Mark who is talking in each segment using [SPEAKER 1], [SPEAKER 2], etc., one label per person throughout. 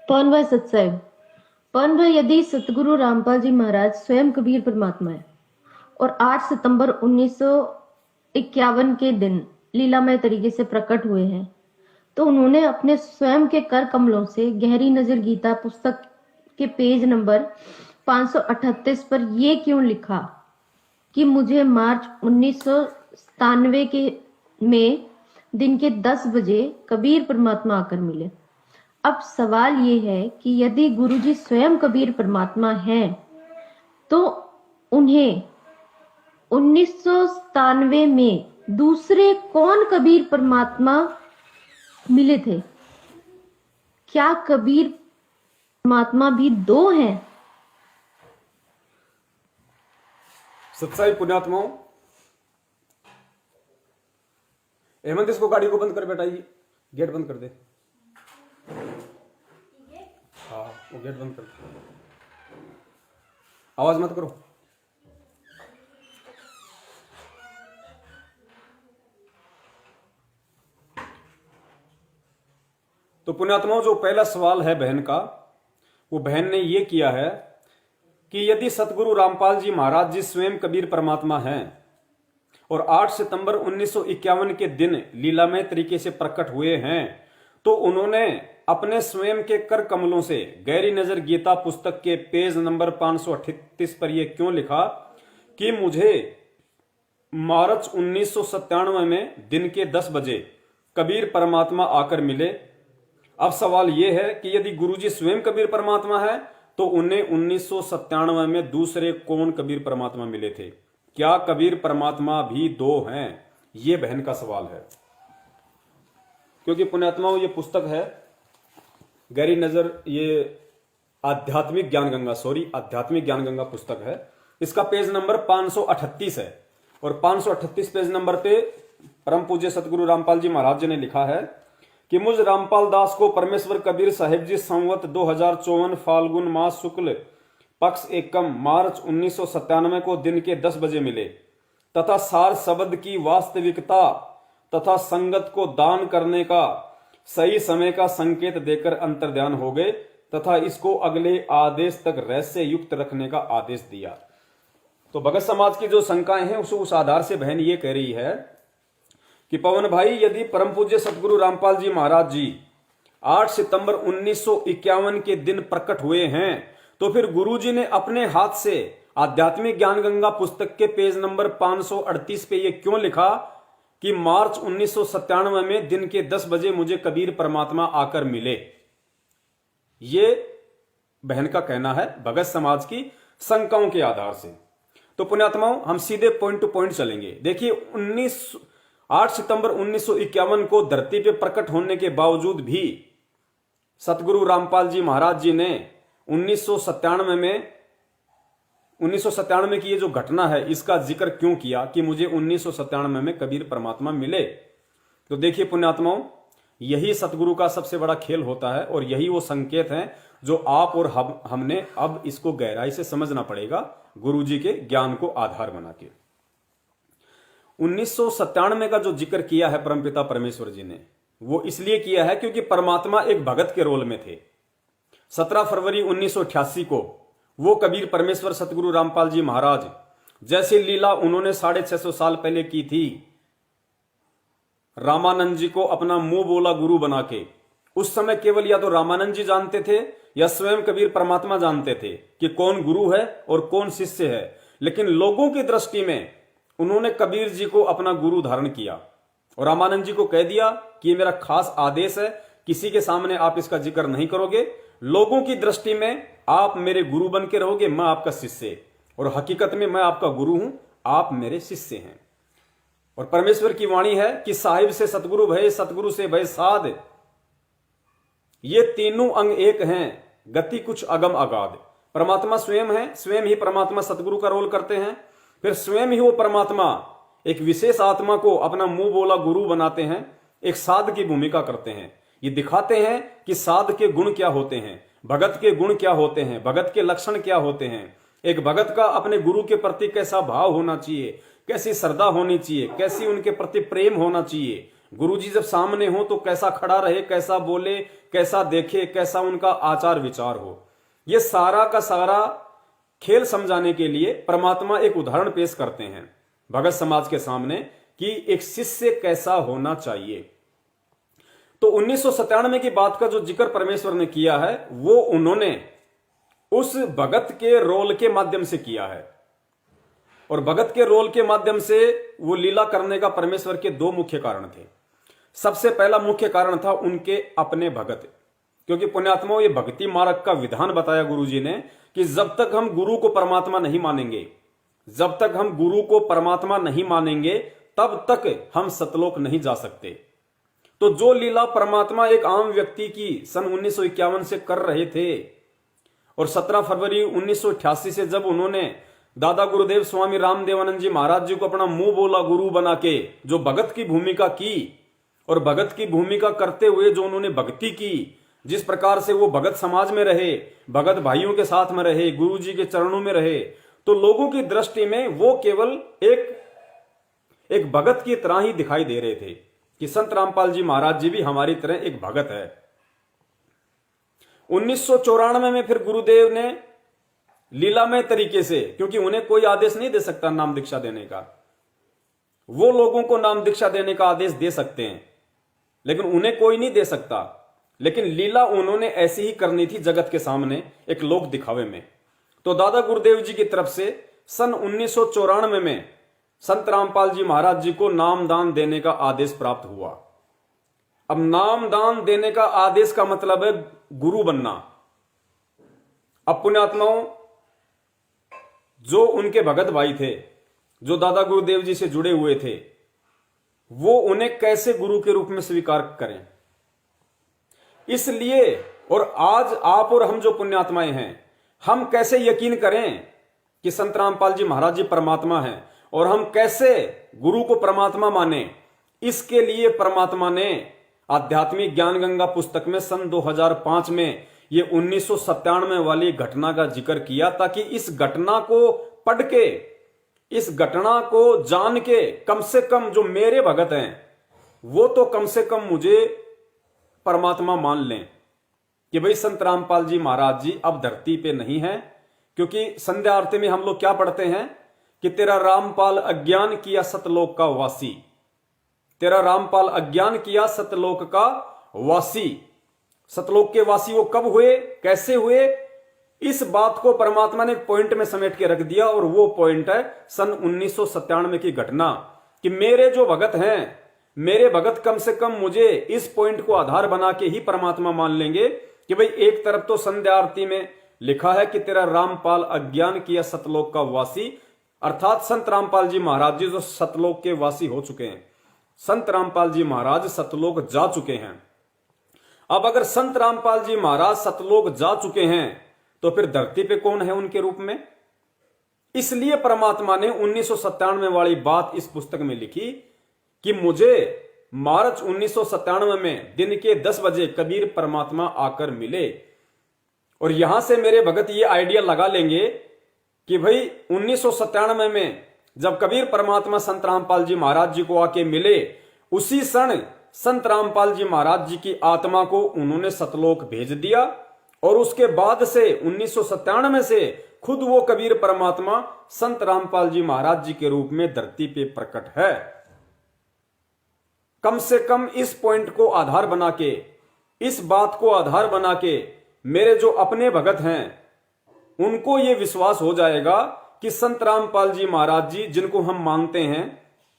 [SPEAKER 1] पवन भाई सत्साहिब। पवन भाई, यदि सतगुरु रामपाल जी महाराज स्वयं कबीर परमात्मा है और 8 सितंबर 1951 के दिन लीलामय तरीके से प्रकट हुए हैं, तो उन्होंने अपने स्वयं के कर कमलों से गहरी नजर गीता पुस्तक के पेज नंबर 538 पर यह क्यों लिखा कि मुझे मार्च 1997 के में दिन के 10 बजे कबीर परमात्मा आकर मिले। अब सवाल ये है कि यदि गुरुजी स्वयं कबीर परमात्मा हैं, तो उन्हें 1997 में दूसरे कौन कबीर परमात्मा मिले थे? क्या कबीर परमात्मा भी दो हैं?
[SPEAKER 2] सत्साई पुण्यात्माओं, हेमंत इसको गाड़ी को बंद कर बेटा, ये गेट बंद कर दे। हाँ, वो गेट बंद कर दे, आवाज मत करो। तो पुण्यात्माओं, जो पहला सवाल है बहन का, वो बहन ने ये किया है कि यदि सतगुरु रामपाल जी महाराज जी स्वयं कबीर परमात्मा हैं और 8 सितंबर 1951 के दिन लीलामय तरीके से प्रकट हुए हैं, तो उन्होंने अपने स्वयं के कर कमलों से गहरी नजर गीता पुस्तक के पेज नंबर 538 पर यह क्यों लिखा कि मुझे मार्च 1997 में दिन के 10 बजे कबीर परमात्मा आकर मिले। अब सवाल यह है कि यदि गुरुजी स्वयं कबीर परमात्मा है, तो उन्हें 1997 में दूसरे कौन कबीर परमात्मा मिले थे? क्या कबीर परमात्मा भी दो हैं? यह बहन का सवाल है। क्योंकि पुण्यात्माओं, ये पुस्तक है गहरी नजर, ये आध्यात्मिक ज्ञान गंगा पुस्तक है। इसका पेज नंबर 538 है और 538 पेज नंबर पे परम पूज्य सतगुरु रामपाल जी महाराज जी ने लिखा है कि मुझ रामपाल दास को परमेश्वर कबीर साहिब जी संवत 2054 फाल्गुन मास शुक्ल पक्ष एकम मार्च 1997 को दिन के 10 बजे मिले तथा सार शब्द की वास्तविकता तथा संगत को दान करने का सही समय का संकेत देकर अंतर्ध्यान हो गए तथा इसको अगले आदेश तक रहस्य युक्त रखने का आदेश दिया। तो भगत समाज की जो शंकाएं हैं उस आधार से बहन ये कह रही है कि पवन भाई, यदि परम पूज्य सतगुरु रामपाल जी महाराज जी 8 सितंबर 1951 के दिन प्रकट हुए हैं, तो फिर गुरुजी ने अपने हाथ से आध्यात्मिक ज्ञान गंगा पुस्तक के पेज नंबर 538 पे ये क्यों लिखा कि मार्च 1997 में दिन के 10 बजे मुझे कबीर परमात्मा आकर मिले? ये बहन का कहना है भगत समाज की शंकाओं के आधार से। तो पुण्यात्माओं, हम सीधे पॉइंट टू पॉइंट चलेंगे। देखिए, 8 सितंबर 1951 को धरती पे प्रकट होने के बावजूद भी सतगुरु रामपाल जी महाराज जी ने 1997 की ये जो घटना है इसका जिक्र क्यों किया कि मुझे 1997 में कबीर परमात्मा मिले? तो देखिए पुण्यात्माओं, यही सतगुरु का सबसे बड़ा खेल होता है और यही वो संकेत हैं जो आप और हमने अब इसको गहराई से समझना पड़ेगा गुरुजी के ज्ञान को आधार बना के। 1997 का जो जिक्र किया है परमपिता परमेश्वर जी ने, वो इसलिए किया है क्योंकि परमात्मा एक भगत के रोल में थे। 17 फरवरी 1988 को वो कबीर परमेश्वर सतगुरु रामपाल जी महाराज जैसी लीला उन्होंने 650 साल पहले की थी, रामानंद जी को अपना मुंह बोला गुरु बना के, उस समय केवल या तो रामानंद जी जानते थे या स्वयं कबीर परमात्मा जानते थे कि कौन गुरु है और कौन शिष्य है। लेकिन लोगों की दृष्टि में उन्होंने कबीर जी को अपना गुरु धारण किया और रामानंद जी को कह दिया कि ये मेरा खास आदेश है, किसी के सामने आप इसका जिक्र नहीं करोगे। लोगों की दृष्टि में आप मेरे गुरु बन के रहोगे, मैं आपका शिष्य, और हकीकत में मैं आपका गुरु हूं, आप मेरे शिष्य हैं। और परमेश्वर की वाणी है कि साहिब से सतगुरु भय, सतगुरु से भय साध, ये तीनों अंग एक हैं, गति कुछ अगम अगाध। परमात्मा स्वयं है, स्वयं ही परमात्मा सतगुरु का रोल करते हैं, फिर स्वयं ही वो परमात्मा एक विशेष आत्मा को अपना मुंह बोला गुरु बनाते हैं, एक साध की भूमिका करते हैं। ये दिखाते हैं कि साध के गुण क्या होते हैं, भगत के गुण क्या होते हैं, भगत के लक्षण क्या होते हैं, एक भगत का अपने गुरु के प्रति कैसा भाव होना चाहिए, कैसी श्रद्धा होनी चाहिए, कैसी उनके प्रति प्रेम होना चाहिए, गुरुजी जब सामने हो तो कैसा खड़ा रहे, कैसा बोले, कैसा देखे, कैसा उनका आचार विचार हो, ये सारा का सारा खेल समझाने के लिए परमात्मा एक उदाहरण पेश करते हैं भगत समाज के सामने कि एक शिष्य कैसा होना चाहिए। तो 1997 की बात का जो जिक्र परमेश्वर ने किया है वो उन्होंने उस भगत के रोल के माध्यम से किया है। और भगत के रोल के माध्यम से वो लीला करने का परमेश्वर के दो मुख्य कारण थे। सबसे पहला मुख्य कारण था उनके अपने भगत, क्योंकि पुण्यात्माओं ये भक्ति मार्ग का विधान बताया गुरुजी ने कि जब तक हम गुरु को परमात्मा नहीं मानेंगे, जब तक हम गुरु को परमात्मा नहीं मानेंगे, तब तक हम सतलोक नहीं जा सकते। तो जो लीला परमात्मा एक आम व्यक्ति की सन 1951 से कर रहे थे और 17 फरवरी 1988 से जब उन्होंने दादा गुरुदेव स्वामी रामदेवानंद जी महाराज जी को अपना मुंह बोला गुरु बना के जो भगत की भूमिका की, और भगत की भूमिका करते हुए जो उन्होंने भक्ति की, जिस प्रकार से वो भगत समाज में रहे, भगत भाइयों के साथ में रहे, गुरु जी के चरणों में रहे, तो लोगों की दृष्टि में वो केवल एक भगत की तरह ही दिखाई दे रहे थे कि संत रामपाल जी महाराज जी भी हमारी तरह एक भगत है। 1994 में फिर गुरुदेव ने लीलामय तरीके से, क्योंकि उन्हें कोई आदेश नहीं दे सकता नाम दीक्षा देने का, वो लोगों को नाम दीक्षा देने का आदेश दे सकते हैं लेकिन उन्हें कोई नहीं दे सकता, लेकिन लीला उन्होंने ऐसी ही करनी थी जगत के सामने एक लोक दिखावे में। तो दादा गुरुदेव जी की तरफ से सन 1994 में संत रामपाल जी महाराज जी को नामदान देने का आदेश प्राप्त हुआ। अब नामदान देने का आदेश का मतलब है गुरु बनना। अब पुण्यात्माओं, जो उनके भगत भाई थे, जो दादा गुरुदेव जी से जुड़े हुए थे, वो उन्हें कैसे गुरु के रूप में स्वीकार करें। इसलिए और आज आप और हम जो पुण्यात्माएं हैं, हम कैसे यकीन करें कि संत रामपाल जी महाराज जी परमात्मा हैं और हम कैसे गुरु को परमात्मा माने। इसके लिए परमात्मा ने आध्यात्मिक ज्ञान गंगा पुस्तक में सन 2005 में ये 1997 वाली घटना का जिक्र किया, ताकि इस घटना को पढ़ के, इस घटना को जान के कम से कम जो मेरे भगत हैं वो तो कम से कम मुझे परमात्मा मान लें कि भाई संत रामपाल जी महाराज जी अब धरती पे नहीं है। क्योंकि संध्या आरती में हम लोग क्या पढ़ते हैं कि तेरा रामपाल अज्ञान किया सतलोक का वासी, तेरा रामपाल अज्ञान किया सतलोक का वासी। सतलोक के वासी वो कब हुए, कैसे हुए, इस बात को परमात्मा ने पॉइंट में समेट के रख दिया, और वो पॉइंट है सन 1997 की घटना कि मेरे जो भगत हैं, मेरे भगत कम से कम मुझे इस पॉइंट को आधार बना के ही परमात्मा मान लेंगे कि भाई एक तरफ तो संध्या आरती में लिखा है कि तेरा रामपाल अज्ञान किया सतलोक का वासी, अर्थात संत रामपाल जी महाराज जी जो सतलोक के वासी हो चुके हैं, संत रामपाल जी महाराज सतलोक जा चुके हैं। अब अगर संत रामपाल जी महाराज सतलोक जा चुके हैं तो फिर धरती पे कौन है उनके रूप में। इसलिए परमात्मा ने 1997 वाली बात इस पुस्तक में लिखी कि मुझे मार्च 1997 में दिन के 10 बजे कबीर परमात्मा आकर मिले, और यहां से मेरे भगत ये आइडिया लगा लेंगे कि भाई 1997 में जब कबीर परमात्मा संत रामपाल जी महाराज जी को आके मिले, उसी क्षण संत रामपाल जी महाराज जी की आत्मा को उन्होंने सतलोक भेज दिया, और उसके बाद से 1997 से खुद वो कबीर परमात्मा संत रामपाल जी महाराज जी के रूप में धरती पे प्रकट है। कम से कम इस पॉइंट को आधार बना के, इस बात को आधार बना के मेरे जो अपने भगत हैं उनको ये विश्वास हो जाएगा कि संत रामपाल जी महाराज जी, जिनको हम मानते हैं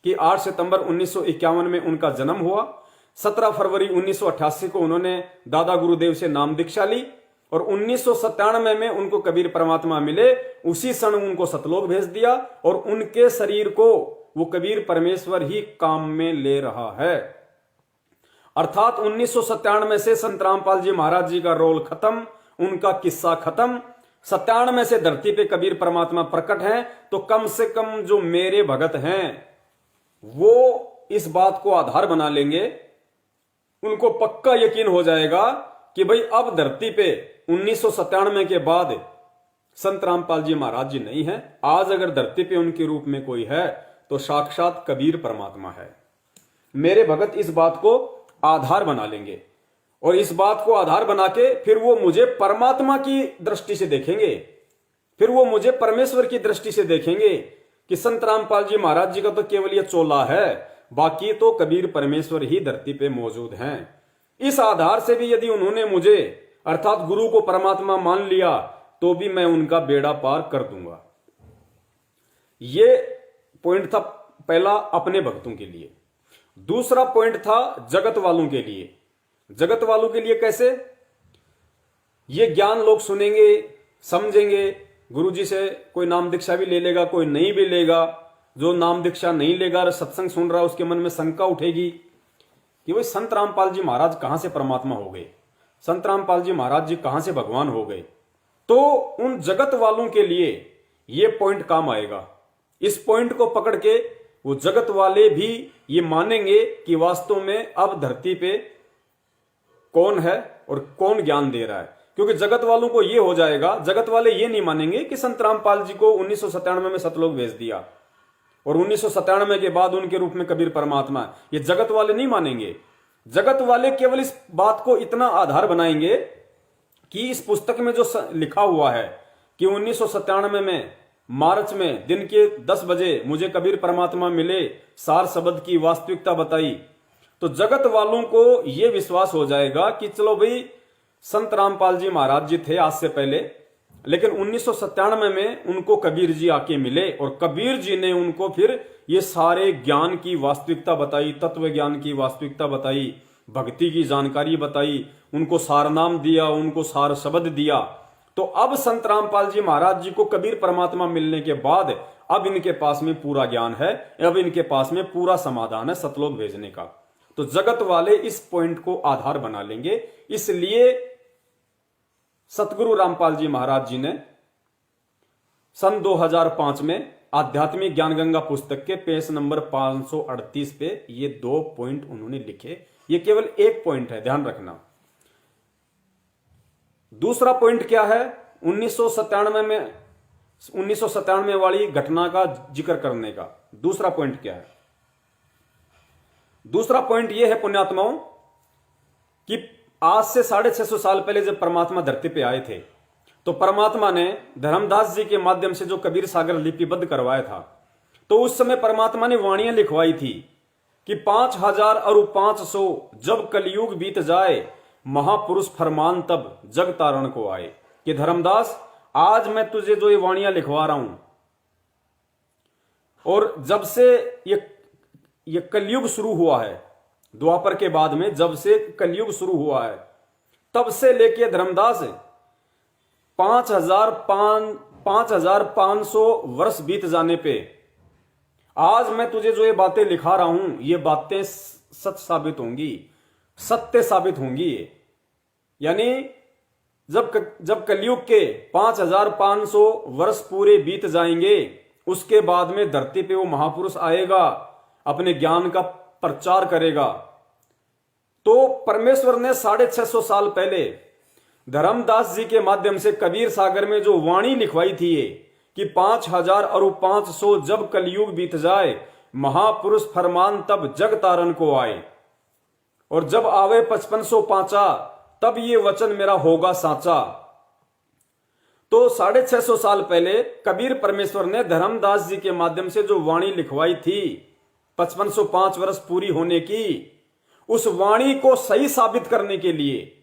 [SPEAKER 2] कि 8 सितंबर 1951 में उनका जन्म हुआ, 17 फरवरी 1988 को उन्होंने दादा गुरुदेव से नाम दीक्षा ली, और 1997 में उनको कबीर परमात्मा मिले, उसी क्षण उनको सतलोक भेज दिया, और उनके शरीर को वो कबीर परमेश्वर ही काम में ले रहा है। अर्थात 1997 से संत रामपाल जी महाराज जी का रोल खत्म, उनका किस्सा खत्म। 97 से धरती पे कबीर परमात्मा प्रकट हैं, तो कम से कम जो मेरे भगत हैं वो इस बात को आधार बना लेंगे, उनको पक्का यकीन हो जाएगा कि भाई अब धरती पे 1997 के बाद संत रामपाल जी महाराज जी नहीं है। आज अगर धरती पे उनके रूप में कोई है तो साक्षात कबीर परमात्मा है। मेरे भगत इस बात को आधार बना लेंगे और इस बात को आधार बना के फिर वो मुझे परमात्मा की दृष्टि से देखेंगे, फिर वो मुझे परमेश्वर की दृष्टि से देखेंगे कि संत रामपाल जी महाराज जी का तो केवल ये चोला है, बाकी तो कबीर परमेश्वर ही धरती पे मौजूद हैं। इस आधार से भी यदि उन्होंने मुझे अर्थात गुरु को परमात्मा मान लिया तो भी मैं उनका बेड़ा पार कर दूंगा। ये पॉइंट था पहला अपने भक्तों के लिए। दूसरा पॉइंट था जगत वालों के लिए। जगत वालों के लिए कैसे? ये ज्ञान लोग सुनेंगे, समझेंगे, गुरुजी से कोई नाम दीक्षा भी ले लेगा, कोई नहीं भी लेगा। जो नाम दीक्षा नहीं लेगा और सत्संग सुन रहा है उसके मन में शंका उठेगी कि भाई संत रामपाल जी महाराज कहां से परमात्मा हो गए, संत रामपाल जी महाराज जी कहां से भगवान हो गए। तो उन जगत वालों के लिए ये पॉइंट काम आएगा। इस पॉइंट को पकड़ के वो जगत वाले भी ये मानेंगे कि वास्तव में अब धरती पे कौन है और कौन ज्ञान दे रहा है। क्योंकि जगत वालों को ये हो जाएगा, जगत वाले ये नहीं मानेंगे कि संत रामपाल जी को 1997 में सतलोक भेज दिया और 1997 के बाद उनके रूप में कबीर परमात्मा है। ये जगत वाले नहीं मानेंगे। जगत वाले केवल इस बात को इतना आधार बनाएंगे कि इस पुस्तक में जो लिखा हुआ है कि 1997 में मार्च में दिन के 10 बजे मुझे कबीर परमात्मा मिले, सार शब्द की वास्तविकता बताई, तो जगत वालों को यह विश्वास हो जाएगा कि चलो भाई संत रामपाल जी महाराज जी थे आज से पहले, लेकिन 1997 में उनको कबीर जी आके मिले और कबीर जी ने उनको फिर ये सारे ज्ञान की वास्तविकता बताई, तत्व ज्ञान की वास्तविकता बताई, भक्ति की जानकारी बताई, उनको सारनाम दिया, उनको सार शब्द दिया। तो अब संत रामपाल जी महाराज जी को कबीर परमात्मा मिलने के बाद अब इनके पास में पूरा ज्ञान है, अब इनके पास में पूरा समाधान है सतलोक भेजने का। तो जगत वाले इस पॉइंट को आधार बना लेंगे। इसलिए सतगुरु रामपाल जी महाराज जी ने सन 2005 में आध्यात्मिक ज्ञान गंगा पुस्तक के पेज नंबर 538 पे ये 2 पॉइंट उन्होंने लिखे। ये केवल एक पॉइंट है, ध्यान रखना। दूसरा पॉइंट क्या है? 1997 वाली घटना का जिक्र करने का दूसरा पॉइंट क्या है? दूसरा पॉइंट यह है पुण्यात्माओं कि आज से 650 साल पहले जब परमात्मा धरती पे आए थे तो परमात्मा ने धर्मदास जी के माध्यम से जो कबीर सागर लिपिबद्ध करवाया था, तो उस समय परमात्मा ने वाणियां लिखवाई थी कि 5000 और 500 जब कलयुग बीत जाए, महापुरुष फरमान तब जग तारण को आए। कि धर्मदास आज मैं तुझे जो ये वाणियां लिखवा रहा हूं, और जब से ये कलयुग शुरू हुआ है, द्वापर के बाद में जब से कलयुग शुरू हुआ है, तब से लेके धर्मदास 5500 वर्ष बीत जाने पे आज मैं तुझे जो ये बातें लिखा रहा हूं, ये बातें सच साबित होंगी, सत्य साबित होंगी। यानी जब कलयुग के 5500 वर्ष पूरे बीत जाएंगे, उसके बाद में धरती पे वो महापुरुष आएगा, अपने ज्ञान का प्रचार करेगा। तो परमेश्वर ने 650 साल पहले धर्मदास जी के माध्यम से कबीर सागर में जो वाणी लिखवाई थी कि 5000 और 500 जब कलयुग बीत जाए, महापुरुष फरमान तब जग तारण को आए, और जब आवे 5500 पांचा, तब ये वचन मेरा होगा साचा। तो 650 साल पहले कबीर परमेश्वर ने धर्मदास जी के माध्यम से जो वाणी लिखवाई थी 5505 वर्ष पूरी होने की, उस वाणी को सही साबित करने के लिए,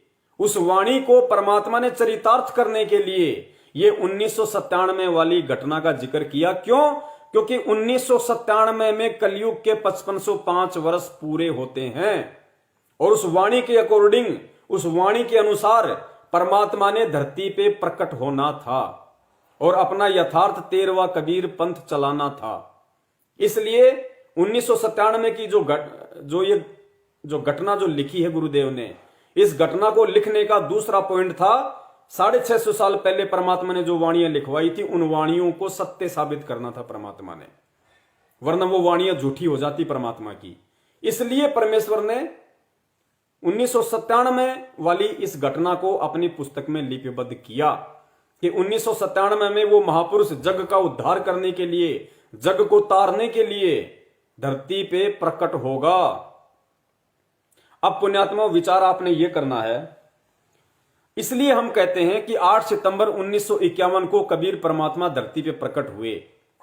[SPEAKER 2] उस वाणी को परमात्मा ने चरितार्थ करने के लिए ये 1997 वाली घटना का जिक्र किया। क्यों? क्योंकि 1997 में कलयुग के 5505 वर्ष पूरे होते हैं, और उस वाणी के अकॉर्डिंग, उस वाणी के अनुसार परमात्मा ने धरती पे प्रकट होना था और अपना यथार्थ 13वां कबीर पंथ चलाना था। इसलिए 1997 की जो घटना जो लिखी है गुरुदेव ने, इस घटना को लिखने का दूसरा पॉइंट था 650 साल पहले परमात्मा ने जो वाणियां लिखवाई थी, उन वाणियों को सत्य साबित करना था परमात्मा ने, वरना वो वाणियां झूठी हो जाती परमात्मा की। इसलिए परमेश्वर ने 1997 वाली इस घटना को अपनी पुस्तक में लिपिबद्ध किया कि 1997 में वो महापुरुष जग का उद्धार करने के लिए, जग को तारने के लिए धरती पे प्रकट होगा, अब पुण्यात्मा विचार आपने ये करना है, इसलिए हम कहते हैं कि 8 सितंबर 1951 को कबीर परमात्मा धरती पे प्रकट हुए।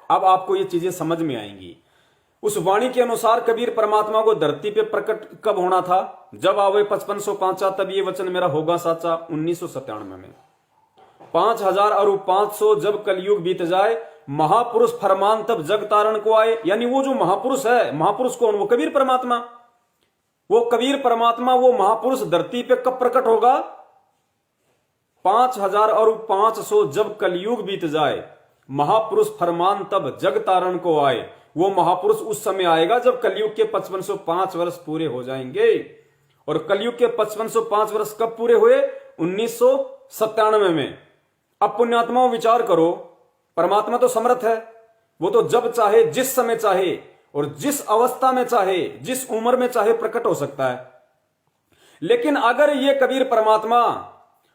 [SPEAKER 2] अब आपको ये चीजें समझ में आएंगी। उस वाणी के अनुसार कबीर परमात्मा को धरती पे प्रकट कब होना था? जब आवे 5505 तब ये वचन मेरा होगा साचा, 1997 में। 5000 और 500 जब कलयुग बीत जाए, महापुरुष फरमान तब जग तारण को आए। यानी वो जो महापुरुष है, महापुरुष कौन? वो कबीर परमात्मा। वो कबीर परमात्मा, वो महापुरुष धरती पे कब प्रकट होगा? 5000 और 500 जब कलयुग बीत जाए, महापुरुष फरमान तब जग तारण को आए। वो महापुरुष उस समय आएगा जब कलयुग के 5505 वर्ष पूरे हो जाएंगे। और कलयुग के 5505 वर्ष कब पूरे हुए? 1997 में। अब पुण्यात्माओं विचार करो, परमात्मा तो समर्थ है, वो तो जब चाहे, जिस समय चाहे और जिस अवस्था में चाहे, जिस उम्र में चाहे प्रकट हो सकता है। लेकिन अगर ये कबीर परमात्मा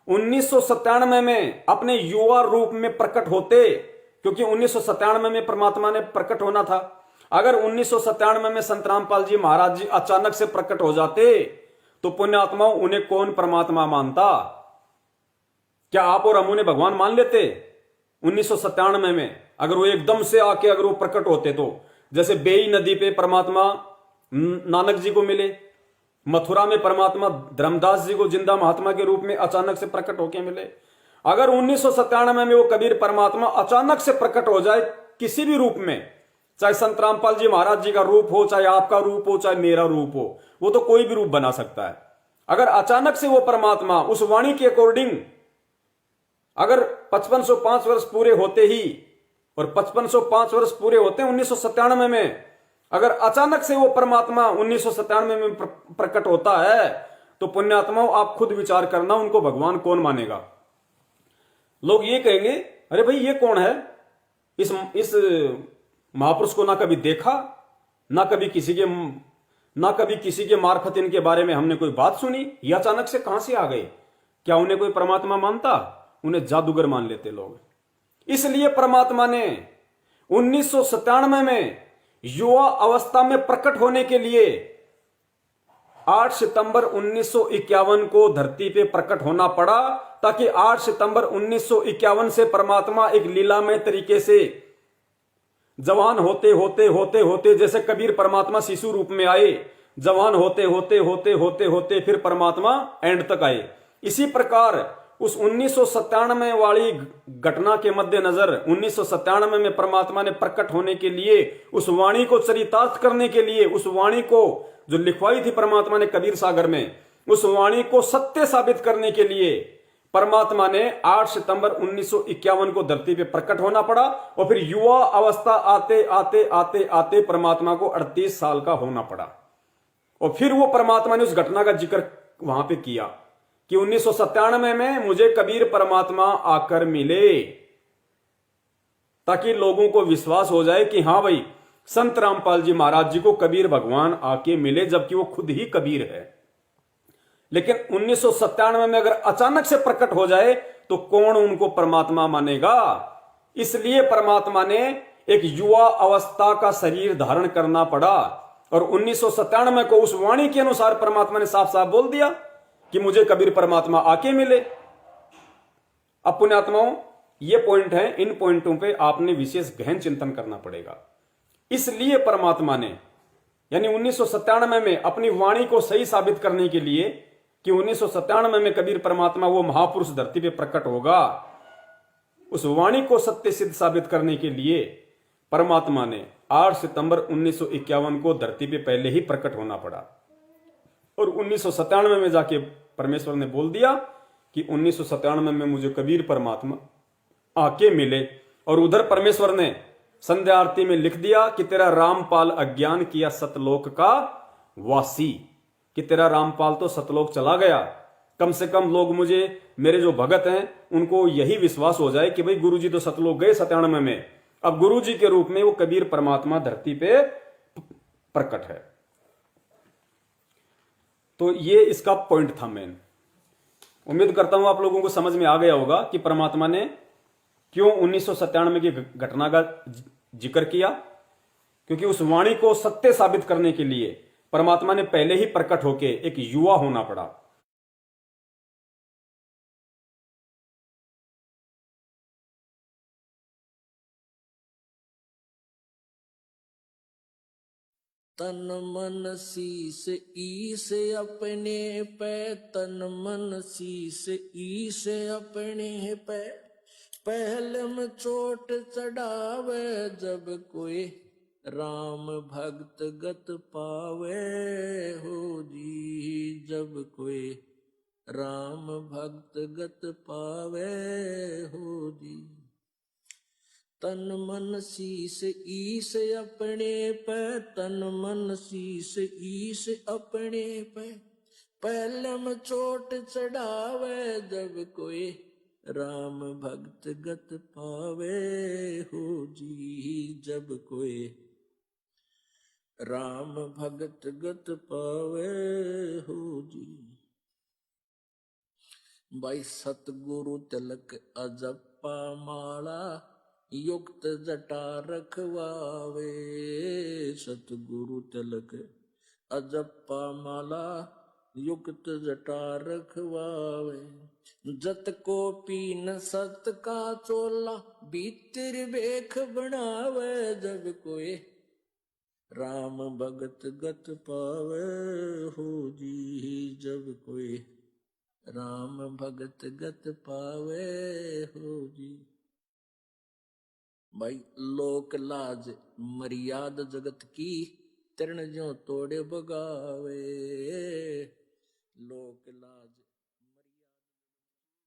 [SPEAKER 2] 1997 में अपने युवा रूप में प्रकट होते, क्योंकि 1997 में परमात्मा ने प्रकट होना था, अगर 1997 में संत रामपाल जी महाराज जी अचानक से प्रकट हो जाते तो पुण्यात्माओं उन्हें कौन परमात्मा मानता? क्या आप और हम उन्हें भगवान मान लेते? 1997 में अगर वो एकदम से आके अगर वो प्रकट होते तो, जैसे बेई नदी पे परमात्मा नानक जी को मिले, मथुरा में परमात्मा धर्मदास जी को जिंदा महात्मा के रूप में अचानक से प्रकट होके मिले। अगर 1997 में वो कबीर परमात्मा अचानक से प्रकट हो जाए किसी भी रूप में, चाहे संत रामपाल जी महाराज जी का रूप हो, चाहे आपका रूप हो, चाहे मेरा रूप हो, वो तो कोई भी रूप बना सकता है। अगर अचानक से वो परमात्मा उस वाणी के अकॉर्डिंग अगर 5505 वर्ष पूरे होते ही, और 5505 वर्ष पूरे होते हैं 1997 में, अगर अचानक से वो परमात्मा 1997 में प्रकट होता है तो पुण्यात्माओं आप खुद विचार करना, उनको भगवान कौन मानेगा? लोग ये कहेंगे, अरे भाई ये कौन है? इस महापुरुष को ना कभी देखा, ना कभी किसी के मार्फत इनके बारे में हमने कोई बात सुनी, ये अचानक से कहां से आ गए? क्या उन्हें कोई परमात्मा मानता? उन्हें जादूगर मान लेते लोग। इसलिए परमात्मा ने 1997 में युवा अवस्था में प्रकट होने के लिए 8 सितंबर 1951 को धरती पे प्रकट होना पड़ा, ताकि 8 सितंबर 1951 से परमात्मा एक लीलामय तरीके से जवान होते होते होते होते, जैसे कबीर परमात्मा शिशु रूप में आए, जवान होते होते होते होते होते फिर परमात्मा एंड तक आए। इसी प्रकार उस 1997 वाली घटना के मद्देनजर 1997 में परमात्मा ने प्रकट होने के लिए, उस वाणी को चरितार्थ करने के लिए, उस वाणी को जो लिखवाई थी परमात्मा ने कबीर सागर में, उस वाणी को सत्य साबित करने के लिए परमात्मा ने 8 सितंबर 1951 को धरती पे प्रकट होना पड़ा। और फिर युवा अवस्था आते आते आते आते परमात्मा को 38 साल का होना पड़ा। और फिर वो परमात्मा ने उस घटना का जिक्र वहां पे किया कि 1997 में मुझे कबीर परमात्मा आकर मिले, ताकि लोगों को विश्वास हो जाए कि हां भाई संत रामपाल जी महाराज जी को कबीर भगवान आके मिले, जबकि वो खुद ही कबीर है। लेकिन 1997 में अगर अचानक से प्रकट हो जाए तो कौन उनको परमात्मा मानेगा? इसलिए परमात्मा ने एक युवा अवस्था का शरीर धारण करना पड़ा। और 1997 को उस वाणी के अनुसार परमात्मा ने साफ साफ बोल दिया कि मुझे कबीर परमात्मा आके मिले। अब पुण्यात्माओं ये पॉइंट है, इन पॉइंटों पे आपने विशेष गहन चिंतन करना पड़ेगा। इसलिए परमात्मा ने यानी 1997 में अपनी वाणी को सही साबित करने के लिए कि 1997 में कबीर परमात्मा वो महापुरुष धरती पे प्रकट होगा, उस वाणी को सत्य सिद्ध साबित करने के लिए परमात्मा ने 8 सितंबर 1951 को धरती पे पहले ही प्रकट होना पड़ा। और 1997 में जाके परमेश्वर ने बोल दिया कि 1997 में मुझे कबीर परमात्मा आके मिले। और उधर परमेश्वर ने संध्या आरती में लिख दिया कि तेरा रामपाल अज्ञान किया सतलोक का वासी, कि तेरा रामपाल तो सतलोक चला गया। कम से कम लोग मुझे, मेरे जो भगत हैं, उनको यही विश्वास हो जाए कि भाई गुरुजी तो सतलोक गए 97 में, अब गुरुजी के रूप में वो कबीर परमात्मा धरती पे प्रकट है। तो ये इसका पॉइंट था मेन। उम्मीद करता हूं आप लोगों को समझ में आ गया होगा कि परमात्मा ने क्यों 1997 की घटना का जिक्र किया, क्योंकि उस वाणी को सत्य साबित करने के लिए परमात्मा ने पहले ही प्रकट होके एक युवा होना पड़ा।
[SPEAKER 3] तन मन शीस ईस अपने पे, तन मन शीस ईस अपने पे, पहले में चोट चढ़ावे जब कोई राम भक्त गत पावे हो जी, जब कोई राम भक्त गत पावे हो जी। तन मन शीस ईस अपने पे, तन मन शीस ईस अपने पे, पहले में चोट चढ़ावे जब कोई राम भक्त गत पावे हो जी, जब कोई राम भक्त गत पावे हो जी। भाई सतगुरु तिलक अजप्पा माला, युक्त जटा रखवावे, सतगुरु तिलक अजप्पा माला, युक्त जटा रखवावे। जत को पीन सत का चोला, भीतर बेख बनावे जब कोई राम भगत गत पावे हो जी, जब कोई राम भगत गत पावे हो जी। भाई लोक लाज मर्याद जगत की, तृण ज्यों तोड़े बगावे, लोक लाज